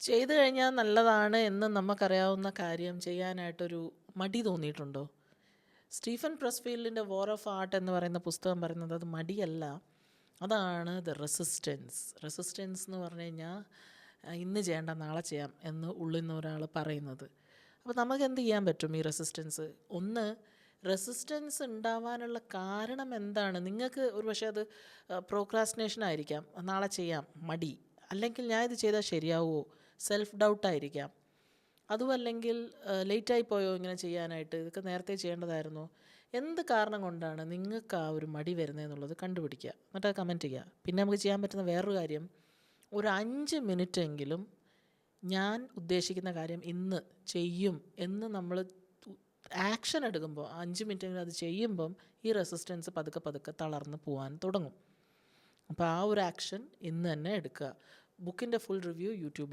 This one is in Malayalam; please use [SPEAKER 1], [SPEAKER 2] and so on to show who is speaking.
[SPEAKER 1] ചെയ്തു കഴിഞ്ഞാൽ നല്ലതാണ് എന്ന് നമുക്കറിയാവുന്ന കാര്യം ചെയ്യാനായിട്ടൊരു മടി തോന്നിയിട്ടുണ്ടോ? സ്റ്റീഫൻ പ്രസ്ഫീൽഡിൻ്റെ വാർ ഓഫ് ആർട്ട് എന്ന് പറയുന്ന പുസ്തകം പറയുന്നത് അത് മടിയല്ല, അതാണ് റെസിസ്റ്റൻസ് എന്ന് പറഞ്ഞു കഴിഞ്ഞാൽ ഇന്ന് ചെയ്യേണ്ട നാളെ ചെയ്യാം എന്ന് ഉള്ളിൽ നിന്ന് ഒരാൾ പറയുന്നത്. അപ്പോൾ നമുക്ക് എന്ത് ചെയ്യാൻ പറ്റും ഈ റെസിസ്റ്റൻസ്? ഒന്ന്, റെസിസ്റ്റൻസ് ഉണ്ടാവാനുള്ള കാരണം എന്താണ്? നിങ്ങൾക്ക് ഒരു പക്ഷേ അത് പ്രോക്രാസ്റ്റിനേഷൻ ആയിരിക്കാം, നാളെ ചെയ്യാം മടി, അല്ലെങ്കിൽ ഞാൻ ഇത് ചെയ്താൽ ശരിയാവുമോ, സെൽഫ് ഡൗട്ടായിരിക്കാം. അതുമല്ലെങ്കിൽ ലേറ്റായി പോയോ ഇങ്ങനെ ചെയ്യാനായിട്ട്, ഇതൊക്കെ നേരത്തെ ചെയ്യേണ്ടതായിരുന്നു. എന്ത് കാരണം കൊണ്ടാണ് നിങ്ങൾക്ക് ആ ഒരു മടി വരുന്നതെന്നുള്ളത് കണ്ടുപിടിക്കുക, എന്നിട്ട് അത് കമൻറ്റ് ചെയ്യുക. പിന്നെ നമുക്ക് ചെയ്യാൻ പറ്റുന്ന വേറൊരു കാര്യം, ഒരു 5 മിനിറ്റെങ്കിലും ഞാൻ ഉദ്ദേശിക്കുന്ന കാര്യം ഇന്ന് ചെയ്യും എന്ന് നമ്മൾ ആക്ഷൻ എടുക്കുമ്പോൾ, 5 മിനിറ്റെങ്കിലും അത് ചെയ്യുമ്പം ഈ റെസിസ്റ്റൻസ് പതുക്കെ പതുക്കെ തളർന്ന് പോകാൻ തുടങ്ങും. അപ്പോൾ ആ ഒരു ആക്ഷൻ ഇന്ന് തന്നെ എടുക്കുക. ബുക്കിൻ്റെ ഫുൾ റിവ്യൂ യൂട്യൂബിൽ